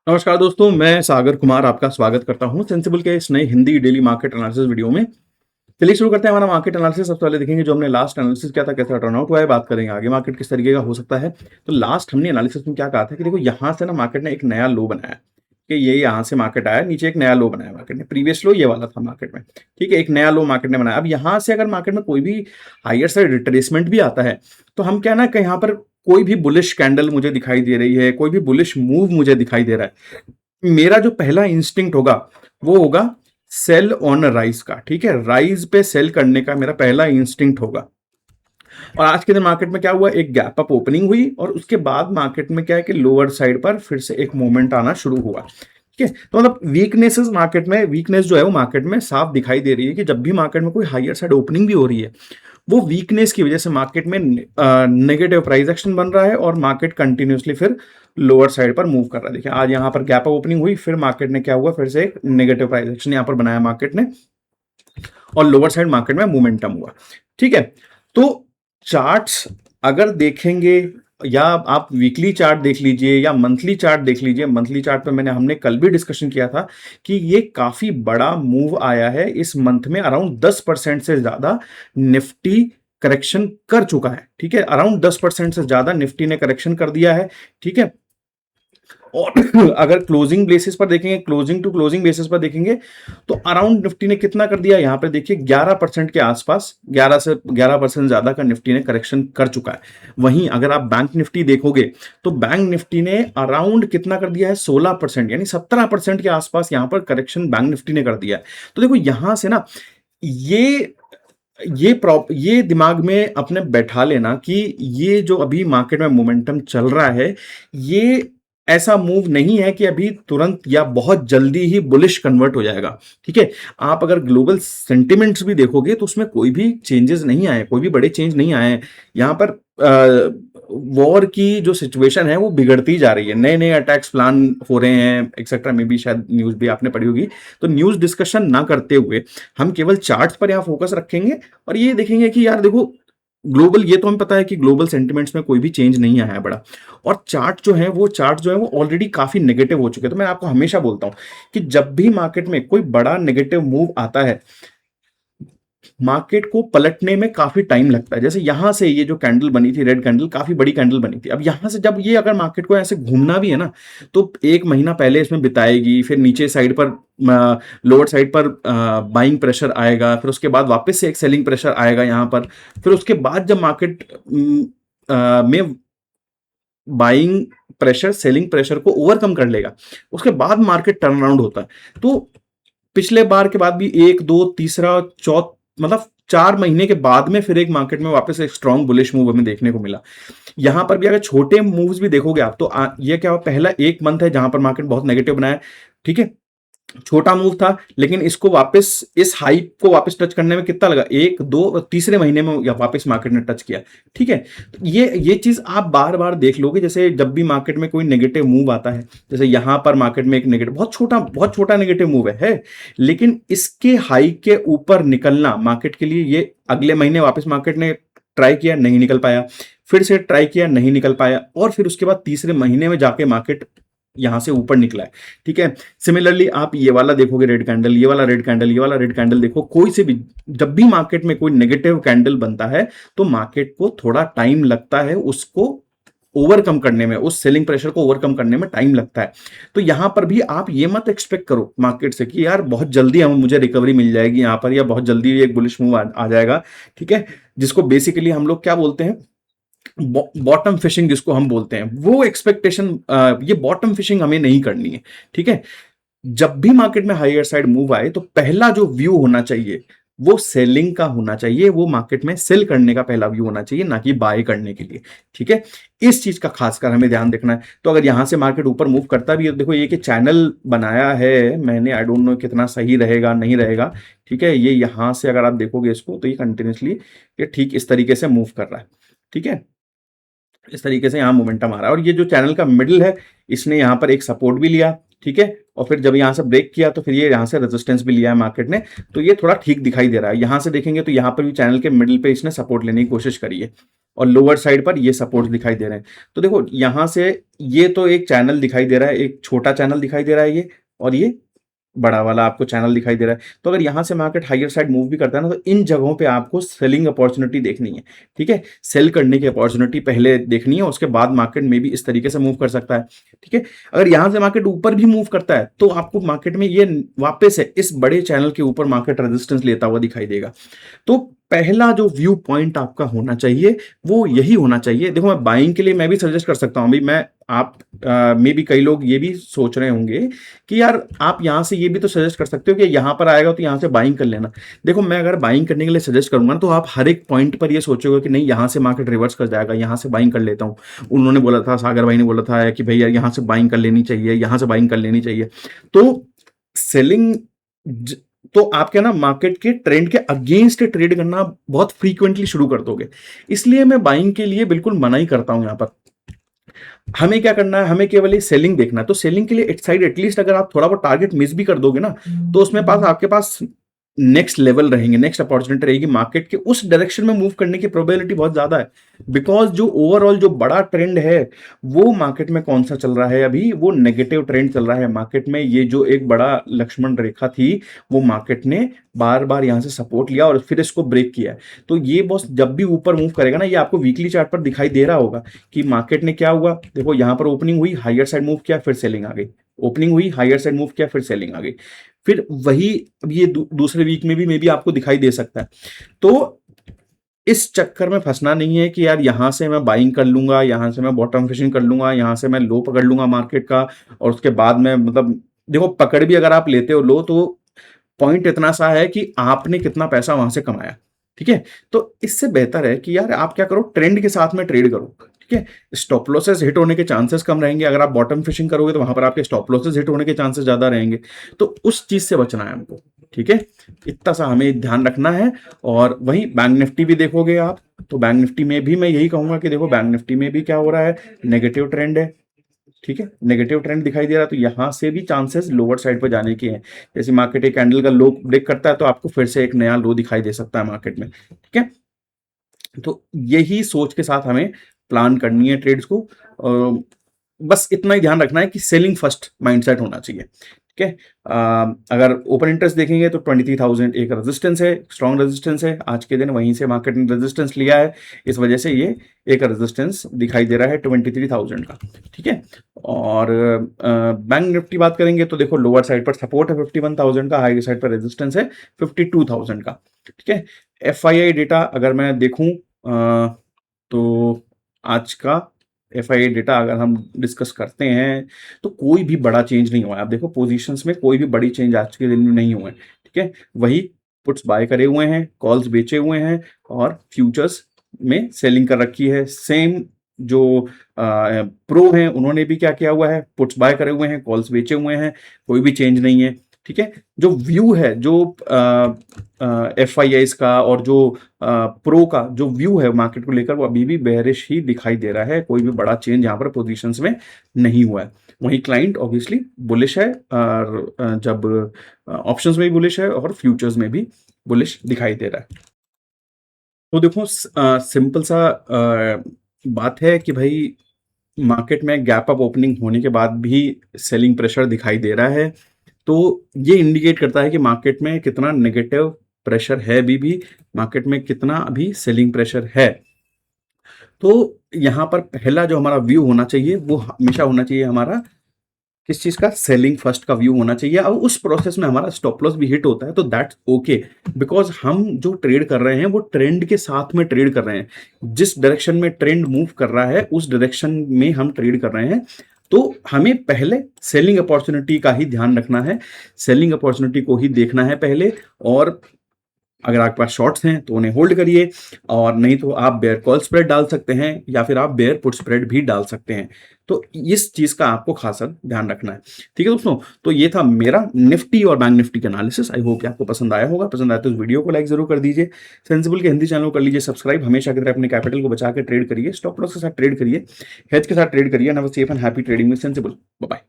नमस्कार दोस्तों, मैं सागर कुमार आपका स्वागत करता हूं सेंसिबल के इस नए Hindi daily market analysis video में। चलिए शुरू करते हैं हमारा मार्केट एनालिसिस। सबसे पहले देखेंगे जो हमने लास्ट एनालिसिस किया था, कैसा टर्नआउट हुआ है, बात करेंगे आगे मार्केट किस तरीके का हो सकता है। तो लास्ट हमने एनालिसिस में क्या कहा था कि देखो यहाँ से ना मार्केट ने एक नया लो बनाया कि ये यहाँ से मार्केट आया, नीचे एक नया लो बनाया मार्केट ने। प्रीवियस लो ये वाला था मार्केट में, ठीक है, एक नया लो मार्केट ने बनाया। अब यहाँ से अगर मार्केट में कोई भी हायर साइड रिट्रेसमेंट भी आता है तो हम क्या ना कि यहाँ पर कोई भी बुलिश कैंडल मुझे दिखाई दे रही है, कोई भी बुलिश मूव मुझे दिखाई दे रहा है, मेरा जो पहला इंस्टिंक्ट होगा वो होगा सेल ऑन राइज का। ठीक है, राइज पे सेल करने का मेरा पहला इंस्टिंक्ट होगा। और आज के दिन मार्केट में क्या हुआ, एक गैप अप ओपनिंग हुई और उसके बाद मार्केट में क्या है कि लोअर साइड पर फिर से एक मूवमेंट आना शुरू हुआ। ठीक है, तो मतलब वीकनेसेस मार्केट में, वीकनेस जो है वो मार्केट में साफ दिखाई दे रही है कि जब भी मार्केट में कोई हायर साइड ओपनिंग भी हो रही है वो वीकनेस की वजह से मार्केट में नेगेटिव प्राइस एक्शन बन रहा है और मार्केट कंटिन्यूसली फिर लोअर साइड पर मूव कर रहा है। देखिए आज यहाँ पर गैप अप ओपनिंग हुई, फिर मार्केट ने क्या हुआ, फिर से एक नेगेटिव प्राइस एक्शन यहाँ पर बनाया मार्केट ने और लोअर साइड मार्केट में मोमेंटम हुआ। ठीक है, तो चार्ट्स अगर देखेंगे या आप वीकली चार्ट देख लीजिए या मंथली चार्ट देख लीजिए। मंथली चार्ट पे हमने कल भी डिस्कशन किया था कि ये काफी बड़ा मूव आया है इस मंथ में। अराउंड 10% से ज्यादा निफ्टी करेक्शन कर चुका है। ठीक है, अराउंड 10% से ज्यादा निफ्टी ने करेक्शन कर दिया है। ठीक है, और अगर क्लोजिंग बेसिस पर देखेंगे, क्लोजिंग टू क्लोजिंग बेसिस पर देखेंगे तो अराउंड निफ्टी ने कितना कर दिया, यहां पे देखिए 11% के आसपास, 11% ज्यादा का निफ्टी ने करेक्शन कर चुका है। वहीं अगर आप बैंक निफ्टी देखोगे तो बैंक निफ्टी ने अराउंड कितना कर दिया है, 16%, यानी 17% के आसपास यहां पर करेक्शन बैंक निफ्टी ने कर दिया है। तो देखो यहां से ना ये ये दिमाग में अपने बैठा लेना कि ये जो अभी मार्केट में मोमेंटम चल रहा है ये ऐसा मूव नहीं है कि अभी तुरंत या बहुत जल्दी ही बुलिश कन्वर्ट हो जाएगा। ठीक है, आप अगर ग्लोबल सेंटिमेंट्स भी देखोगे तो उसमें कोई भी चेंजेस नहीं आए, कोई भी बड़े चेंज नहीं आए हैं। यहां पर वॉर की जो सिचुएशन है वो बिगड़ती जा रही है, नए नए अटैक्स प्लान हो रहे हैं एक्सेट्रा। में भी शायद न्यूज भी आपने पढ़ी होगी। तो न्यूज डिस्कशन ना करते हुए हम केवल चार्ट्स पर यहाँ फोकस रखेंगे और ये देखेंगे कि यार देखो ग्लोबल, ये तो हमें पता है कि ग्लोबल सेंटिमेंट्स में कोई भी चेंज नहीं आया है बड़ा। और चार्ट जो है वो ऑलरेडी काफी नेगेटिव हो चुके हैं। तो मैं आपको हमेशा बोलता हूं कि जब भी मार्केट में कोई बड़ा नेगेटिव मूव आता है मार्केट को पलटने में काफी टाइम लगता है। जैसे यहां से ये जो कैंडल बनी थी, रेड कैंडल, काफी बड़ी कैंडल बनी थी। अब यहां से जब ये अगर मार्केट को ऐसे घूमना भी है ना तो एक महीना पहले इसमें बिताएगी, फिर नीचे साइड पर, लोअर साइड पर बाइंग प्रेशर आएगा, फिर उसके बाद वापस से एक सेलिंग प्रेशर आएगा यहां पर। फिर उसके बाद जब मार्केट में बाइंग प्रेशर सेलिंग प्रेशर को ओवरकम कर लेगा उसके बाद मार्केट टर्न अराउंड होता है। तो पिछले बार के बाद भी एक दो तीसरा चौथ, मतलब 4 महीने के बाद में फिर एक मार्केट में वापस एक स्ट्रॉन्ग बुलिश मूव हमें देखने को मिला। यहां पर भी अगर छोटे मूव्स भी देखोगे आप तो ये क्या हुआ, पहला एक मंथ है जहां पर मार्केट बहुत नेगेटिव बनाया। ठीक है, छोटा मूव था लेकिन इसको वापस, इस हाइप को वापस टच करने में कितना लगा, एक दो तीसरे महीने में या वापस मार्केट ने टच किया। ठीक है, तो ये चीज आप बार बार देख लोगे। जैसे जब भी मार्केट में कोई नेगेटिव मूव आता है, जैसे यहां पर मार्केट में एक नेगेटिव, बहुत छोटा नेगेटिव मूव है, लेकिन इसके हाई के ऊपर निकलना मार्केट के लिए, ये अगले महीने वापस मार्केट ने ट्राई किया, नहीं निकल पाया, फिर से ट्राई किया, नहीं निकल पाया, और फिर उसके बाद तीसरे महीने में जाके मार्केट यहां से ऊपर निकला है। ठीक है, सिमिलरली आप ये वाला देखोगे रेड कैंडल, ये वाला रेड कैंडल, ये वाला रेड कैंडल, देखो कोई से भी जब भी मार्केट में कोई नेगेटिव कैंडल बनता है तो मार्केट को थोड़ा टाइम लगता है उसको ओवरकम करने में, उस सेलिंग प्रेशर को ओवरकम करने में टाइम लगता है। तो यहां पर भी आप ये मत एक्सपेक्ट करो मार्केट से कि यार बहुत जल्दी हम मुझे रिकवरी मिल जाएगी यहां पर, या बहुत जल्दी एक बुलिश मूव आ जाएगा। ठीक है, जिसको बेसिकली हम लोग क्या बोलते हैं, बॉटम फिशिंग जिसको हम बोलते हैं, वो एक्सपेक्टेशन, ये बॉटम फिशिंग हमें नहीं करनी है। ठीक है, जब भी मार्केट में हायर साइड मूव आए तो पहला जो व्यू होना चाहिए वो सेलिंग का होना चाहिए, वो मार्केट में सेल करने का पहला व्यू होना चाहिए, ना कि बाय करने के लिए। ठीक है, इस चीज का खासकर हमें ध्यान देखना है। तो अगर यहां से मार्केट ऊपर मूव करता भी है, देखो ये कि चैनल बनाया है मैंने, आई डोंट नो कितना सही रहेगा नहीं रहेगा। ठीक है, ये यहां से अगर आप देखोगे इसको तो ये कंटिन्यूसली ये ठीक इस तरीके से मूव कर रहा है। ठीक है, इस तरीके से यहाँ मोमेंटम आ रहा है और ये जो चैनल का मिडिल है इसने यहाँ पर एक सपोर्ट भी लिया, ठीक है, और फिर जब यहाँ से ब्रेक किया तो फिर ये यहाँ से रेजिस्टेंस भी लिया है मार्केट ने, तो ये थोड़ा ठीक दिखाई दे रहा है। यहाँ से देखेंगे तो यहाँ पर भी चैनल के मिडिल पे इसने सपोर्ट लेने की कोशिश करी है और लोअर साइड पर ये सपोर्ट दिखाई दे रहे हैं। तो देखो यहाँ से ये तो एक चैनल दिखाई दे रहा है, एक छोटा चैनल दिखाई दे रहा है ये, और ये बड़ा वाला आपको चैनल दिखाई दे रहा है। तो अगर यहाँ से मार्केट हायर साइड मूव भी करता है ना, तो इन जगहों पे आपको सेलिंग अपॉर्चुनिटी देखनी है, ठीक है, सेल करने की अपॉर्चुनिटी पहले देखनी है, उसके बाद मार्केट में भी इस तरीके से मूव कर सकता है, ठीक है। अगर यहाँ से मार्केट ऊपर भी मूव करता है तो आपको मार्केट में ये वापस है इस बड़े चैनल के ऊपर मार्केट रेजिस्टेंस लेता हुआ दिखाई देगा। तो पहला जो व्यू पॉइंट आपका होना चाहिए वो यही होना चाहिए। देखो मैं बाइंग के लिए मैं भी सजेस्ट कर सकता हूं, अभी मैं आप में भी कई लोग ये भी सोच रहे होंगे कि यार आप यहां से ये भी तो सजेस्ट कर सकते हो कि यहां पर आएगा तो यहां से बाइंग कर लेना। देखो मैं अगर बाइंग करने के लिए सजेस्ट करूंगा ना, तो आप हर एक पॉइंट पर ये सोचोगे कि नहीं यहां से मार्केट रिवर्स कर जाएगा, यहां से बाइंग कर लेता हूं। उन्होंने बोला था, सागर भाई ने बोला था कि भैया यहां से बाइंग कर लेनी चाहिए, यहां से बाइंग कर लेनी चाहिए। तो सेलिंग तो आप क्या ना मार्केट के ट्रेंड के अगेंस्ट ट्रेड करना बहुत फ्रीक्वेंटली शुरू कर दोगे, इसलिए मैं बाइंग के लिए बिल्कुल मना ही करता हूं। यहां पर हमें क्या करना है, हमें केवल ये सेलिंग देखना है। तो सेलिंग के लिए एक साइड एटलीस्ट अगर आप थोड़ा बहुत टारगेट मिस भी कर दोगे ना, तो उसमें पास आपके पास नेक्स्ट लेवल रहेंगे, नेक्स्ट अपॉर्चुनिटी रहेगी, मार्केट के उस डायरेक्शन में मूव करने की प्रोबेबिलिटी बहुत ज्यादा है। बिकॉज जो ओवरऑल जो बड़ा ट्रेंड है वो मार्केट में कौन सा चल रहा है, अभी वो नेगेटिव ट्रेंड चल रहा है मार्केट में। ये जो एक बड़ा लक्ष्मण रेखा थी वो मार्केट ने बार बार यहां से सपोर्ट लिया और फिर इसको ब्रेक किया है। तो ये बॉस जब भी ऊपर मूव करेगा ना, ये आपको वीकली चार्ट पर दिखाई दे रहा होगा कि मार्केट ने क्या हुआ। देखो यहां पर ओपनिंग हुई, हायर साइड मूव किया, फिर सेलिंग आ गई, ओपनिंग हुई, हायर साइड मूव किया, फिर सेलिंग आ गई। फिर वही अब ये दूसरे वीक में भी मे बी आपको दिखाई दे सकता है। तो इस चक्कर में फंसना नहीं है कि यार यहां से मैं बाइंग कर लूंगा, यहां से मैं बॉटम फिशिंग कर लूंगा, यहां से मैं लो पकड़ लूंगा मार्केट का, और उसके बाद में मतलब देखो पकड़ भी अगर आप लेते हो लो, तो पॉइंट इतना सा है कि आपने कितना पैसा वहां से कमाया, ठीक है। तो इससे बेहतर है कि यार आप क्या करो, ट्रेंड के साथ में ट्रेड करो, ठीक है। स्टॉप लॉसेस हिट होने के चांसेस कम रहेंगे। अगर आप बॉटम फिशिंग करोगे तो वहां पर आपके स्टॉप लॉसेस हिट होने के चांसेस ज्यादा रहेंगे। तो उस चीज से बचना है हमको, ठीक है, इतना सा हमें ध्यान रखना है। और वही बैंक निफ्टी भी देखोगे आप, तो बैंक निफ्टी में भी मैं यही कहूंगा कि देखो बैंक निफ्टी में भी क्या हो रहा है, नेगेटिव ट्रेंड है, ठीक है, नेगेटिव ट्रेंड दिखाई दे रहा है। तो यहां से भी चांसेस लोअर साइड पर जाने के हैं। जैसे मार्केट एक कैंडल का लो ब्रेक करता है तो आपको फिर से एक नया लो दिखाई दे सकता है मार्केट में, ठीक है। तो यही सोच के साथ हमें प्लान करनी है ट्रेड्स को। बस इतना ही ध्यान रखना है कि सेलिंग फर्स्ट माइंडसेट होना चाहिए, ठीक है। अगर ओपन इंटरेस्ट देखेंगे तो 23,000 एक रेजिस्टेंस है, स्ट्रॉन्ग रेजिस्टेंस है आज के दिन, वहीं से मार्केट ने रेजिस्टेंस लिया है, इस वजह से ये एक रेजिस्टेंस दिखाई दे रहा है 23,000 का, ठीक है। और बैंक निफ्टी बात करेंगे तो देखो लोअर साइड पर सपोर्ट है 51,000 का, हाई साइड पर रेजिस्टेंस है 52,000 का, ठीक है। FII डेटा अगर मैं देखूं तो आज का FII डेटा अगर हम डिस्कस करते हैं तो कोई भी बड़ा चेंज नहीं हुआ है। आप देखो पोजीशंस में कोई भी बड़ी चेंज आज के दिन में नहीं हुए हैं, ठीक है। वही पुट्स बाय करे हुए हैं, कॉल्स बेचे हुए हैं, और फ्यूचर्स में सेलिंग कर रखी है। सेम जो प्रो हैं उन्होंने भी क्या किया हुआ है, पुट्स बाय करे हुए हैं, कॉल्स बेचे हुए हैं, कोई भी चेंज नहीं है, ठीक है। जो व्यू है, जो FIIs का और जो प्रो का जो व्यू है मार्केट को लेकर, वो अभी भी बेयरिश ही दिखाई दे रहा है। कोई भी बड़ा चेंज यहाँ पर पोजीशंस में नहीं हुआ है। वहीं क्लाइंट ऑब्वियसली बुलिश है, और जब ऑप्शंस में भी बुलिश है और फ्यूचर्स में भी बुलिश दिखाई दे रहा है। तो देखो सिंपल सा बात है कि भाई मार्केट में गैप अप ओपनिंग होने के बाद भी सेलिंग प्रेशर दिखाई दे रहा है। तो ये इंडिकेट करता है कि मार्केट में कितना नेगेटिव प्रेशर है, अभी भी मार्केट में कितना अभी सेलिंग प्रेशर है। तो यहां पर पहला जो हमारा व्यू होना चाहिए वो हमेशा होना चाहिए हमारा किस चीज का, सेलिंग फर्स्ट का व्यू होना चाहिए। और उस प्रोसेस में हमारा स्टॉप लॉस भी हिट होता है तो दैट्स ओके, बिकॉज हम जो ट्रेड कर रहे हैं वो ट्रेंड के साथ में ट्रेड कर रहे हैं। जिस डायरेक्शन में ट्रेंड मूव कर रहा है उस डायरेक्शन में हम ट्रेड कर रहे हैं। तो हमें पहले सेलिंग अपॉर्चुनिटी का ही ध्यान रखना है, सेलिंग अपॉर्चुनिटी को ही देखना है पहले। और अगर आपके पास शॉर्ट्स हैं तो उन्हें होल्ड करिए, और नहीं तो आप बेयर कॉल स्प्रेड डाल सकते हैं या फिर आप बेयर पुट स्प्रेड भी डाल सकते हैं। तो इस चीज का आपको खासा ध्यान रखना है, ठीक है दोस्तों। तो ये था मेरा निफ्टी और बैंक निफ्टी का एनालिसिस। आई होप आपको पसंद आया होगा। पसंद आया तो इस वीडियो को लाइक जरूर कर दीजिए, सेंसिबल के हिंदी चैनल को कर लीजिए सब्सक्राइब। हमेशा की तरह अपने कैपिटल को बचा के ट्रेड करिए, स्टॉप लॉस के साथ ट्रेड करिए, हेज के साथ ट्रेड करिए। सेफ एंड हैप्पी ट्रेडिंग में सेंसिबल। Bye bye.